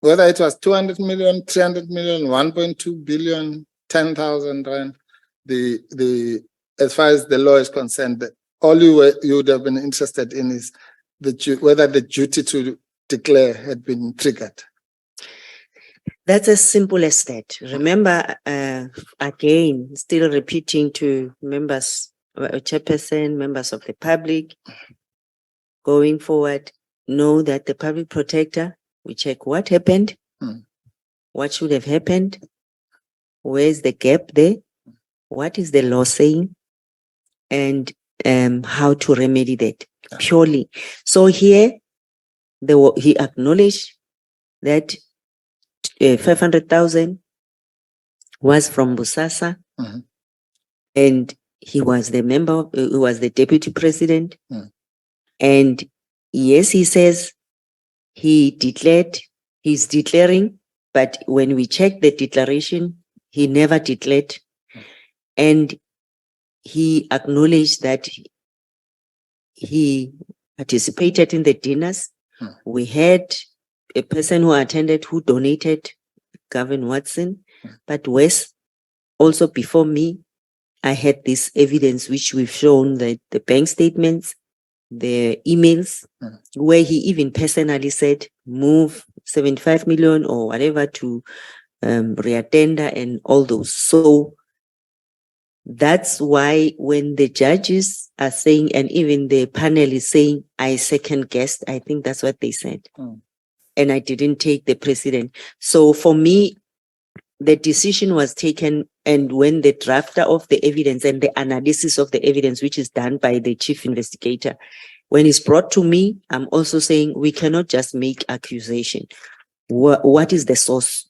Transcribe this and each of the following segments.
whether it was 200 million, 300 million, 1.2 billion, 10,000 rand, as far as the law is concerned, all you would have been interested in is whether the duty to declare had been triggered. That's as simple as that. Remember, again, still repeating to members, chairperson, members of the public, going forward, know that the public protector will check what happened, what should have happened, where's the gap there, what is the law saying, and how to remedy that purely. So here, he acknowledged that 500,000 was from Busasa, and he was the member, he was the deputy president. And yes, he says he's declaring, but when we check the declaration, he never declared. And he acknowledged that he participated in the dinners. We had a person who attended who donated, Gavin Watson, but Wes, also before me, I had this evidence which we've shown, that the bank statements, the emails, where he even personally said, move 75 million or whatever to reattender and all those. So that's why when the judges are saying, and even the panel is saying, I second guessed, I think that's what they said. And I didn't take the precedent. So for me, the decision was taken, and when the drafter of the evidence and the analysis of the evidence, which is done by the chief investigator, when it's brought to me, I'm also saying we cannot just make accusation. What is the source?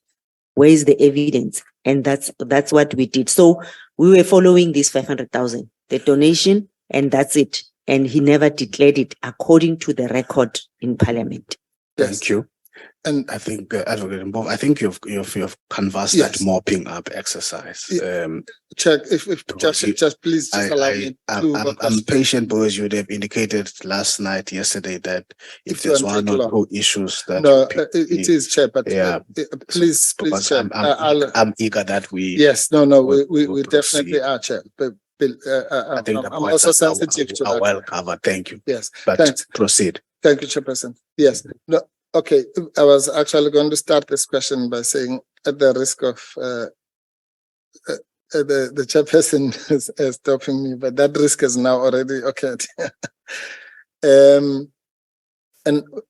Where is the evidence? And that's what we did. So we were following this 500,000, the donation, and that's it. And he never declared it according to the record in Parliament. Thank you. And I think, Advocate Mbovu, I think you've canvassed that mopping up exercise. Check if just please just allow me to. I'm patient because you would have indicated yesterday that if there's one or two issues that it is, Chair, but please, Chair. I'm eager that we. Yes, we definitely are, Chair. But I think I'm also sensitive to that. Well covered. Thank you. Yes, but thanks. Proceed. Thank you, Chairperson. Yes. No. Okay, I was actually going to start this question by saying, at the risk of the chairperson is stopping me, but that risk has now already occurred.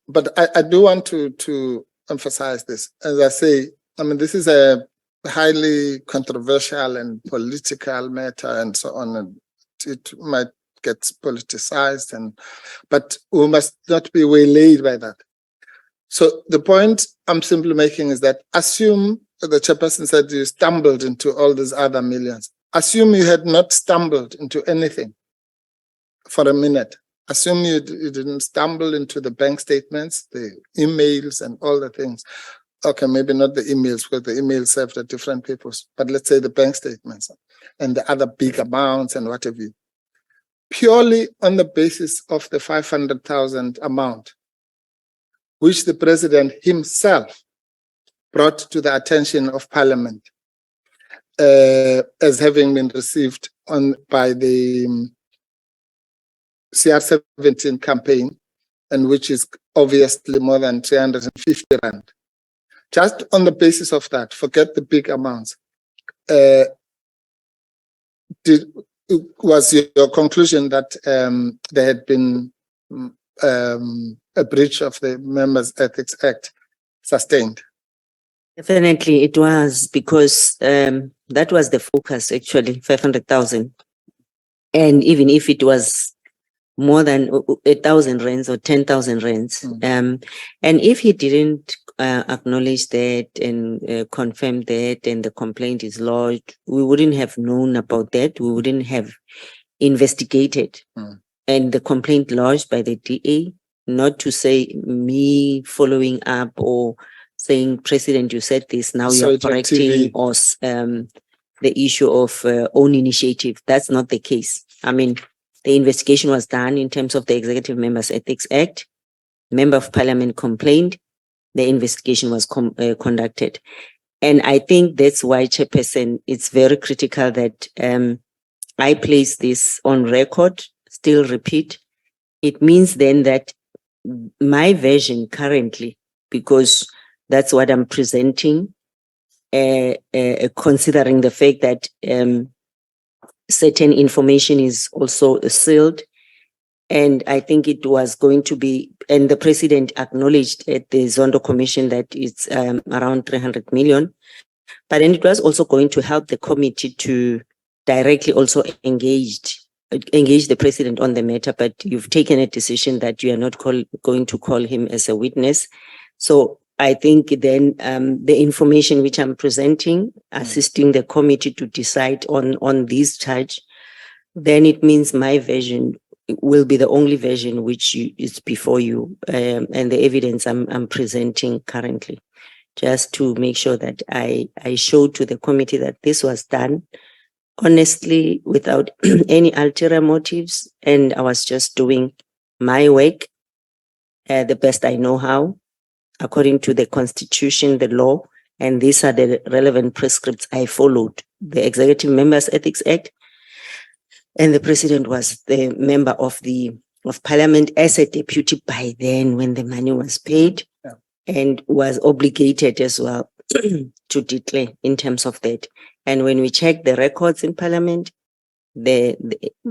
But I do want to emphasize this. As I say, I mean, this is a highly controversial and political matter and so on, and it might get politicized, but we must not be waylaid by that. So the point I'm simply making is that assume the chairperson said you stumbled into all these other millions. Assume you had not stumbled into anything for a minute. Assume you didn't stumble into the bank statements, the emails and all the things. Okay, maybe not the emails, because the emails served at different purposes, but let's say the bank statements and the other big amounts and what have you. Purely on the basis of the 500,000 amount, which the president himself brought to the attention of Parliament as having been received by the CR17 campaign, and which is obviously more than 350 rand. Just on the basis of that, forget the big amounts. Was your conclusion that there had been a breach of the Members' Ethics Act sustained? Definitely it was, because that was the focus, actually, 500,000. And even if it was more than 1,000 rands or 10,000 rands, and if he didn't acknowledge that and confirm that, and the complaint is lodged, we wouldn't have known about that. We wouldn't have investigated. And the complaint lodged by the DA, not to say me following up or saying, President, you said this, now you're correcting us, the issue of own initiative. That's not the case. I mean, the investigation was done in terms of the Executive Members' Ethics Act. Member of Parliament complained. the investigation was conducted. And I think that's why, Chairperson, it's very critical that I place this on record, still repeat. It means then that my version currently, because that's what I'm presenting, considering the fact that certain information is also sealed. And I think it was going to be, and the president acknowledged at the Zondo Commission that it's around 300 million. But then it was also going to help the committee to directly also engage the president on the matter. But you've taken a decision that you are not going to call him as a witness. So I think then the information which I'm presenting, assisting the committee to decide on this charge, then it means my version will be the only version which is before you, and the evidence I'm presenting currently, just to make sure that I show to the committee that this was done honestly, without any ulterior motives, and I was just doing my work the best I know how, according to the Constitution, the law, and these are the relevant prescripts I followed. The Executive Members Ethics Act, and the president was the member of Parliament as a deputy by then when the money was paid, and was obligated as well to declare in terms of that. And when we check the records in Parliament, the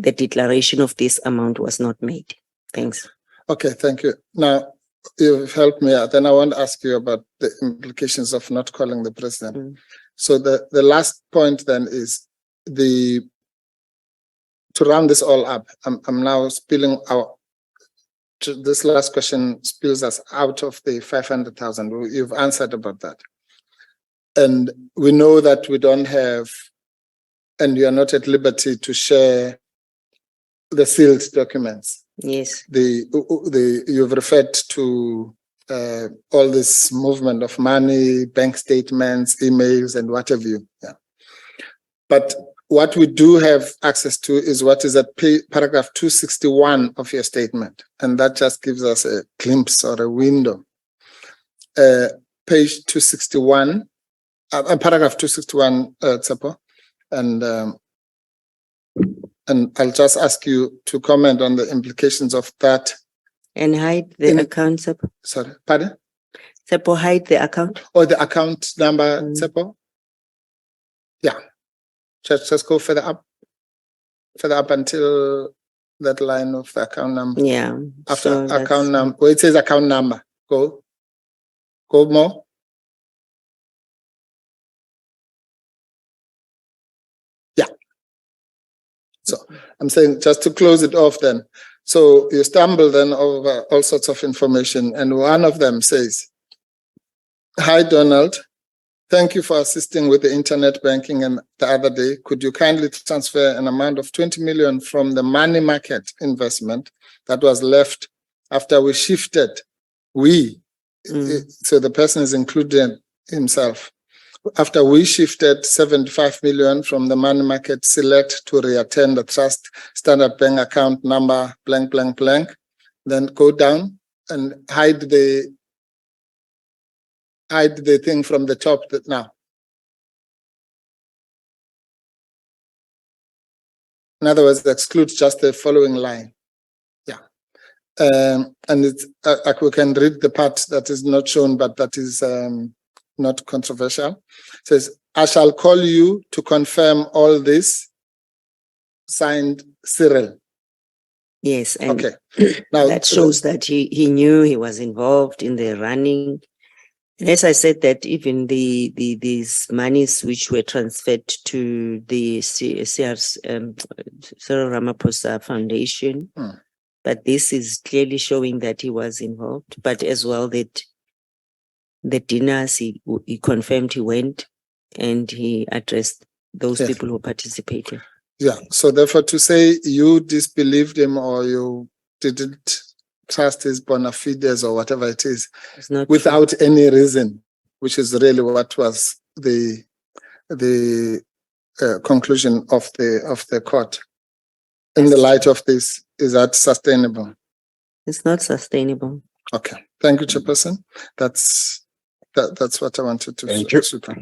declaration of this amount was not made. Thanks. Okay, thank you. Now, you've helped me out. Then I want to ask you about the implications of not calling the president. So the last point then is to round this all up, I'm now spilling out. This last question spills us out of the 500,000. You've answered about that. And we know that we don't have, and you are not at liberty to share the sealed documents. Yes. You've referred to all this movement of money, bank statements, emails, and what have you. Yeah. But what we do have access to is what is at paragraph 261 of your statement. And that just gives us a glimpse or a window. Page 261, paragraph 261, Tsepo. And I'll just ask you to comment on the implications of that. And hide the account, Tsepo. Sorry, pardon? Tsepo, hide the account. Or the account number, Tsepo? Yeah. Just go further up until that line of the account number. Yeah. After so account number, where it says account number, go more. Yeah. So I'm saying just to close it off then. So you stumble then over all sorts of information, and one of them says, "Hi, Donald. Thank you for assisting with the internet banking and the other day. Could you kindly transfer an amount of 20 million from the money market investment that was left after we shifted? So the person is including himself. After we shifted 75 million from the money market select to reattend the trust standard bank account number blank, blank, blank, then go down and hide the thing from the top now. In other words, exclude just the following line. Yeah. And it's we can read the part that is not shown, but that is not controversial. It says, I shall call you to confirm all this, signed Cyril. Yes. And okay. Now that shows that he knew he was involved in the running. And as I said, that even these monies which were transferred to the Ramaphosa Foundation, but this is clearly showing that he was involved. But as well that the dinners, he confirmed he went and he addressed those people who participated. Yeah. So therefore, to say you disbelieved him or you didn't trust his bona fides or whatever it is, without any reason, which is really what was the conclusion of the court. In the light of this, is that sustainable? It's not sustainable. Okay, thank you, Chairperson. That's what I wanted to. Thank you. Super.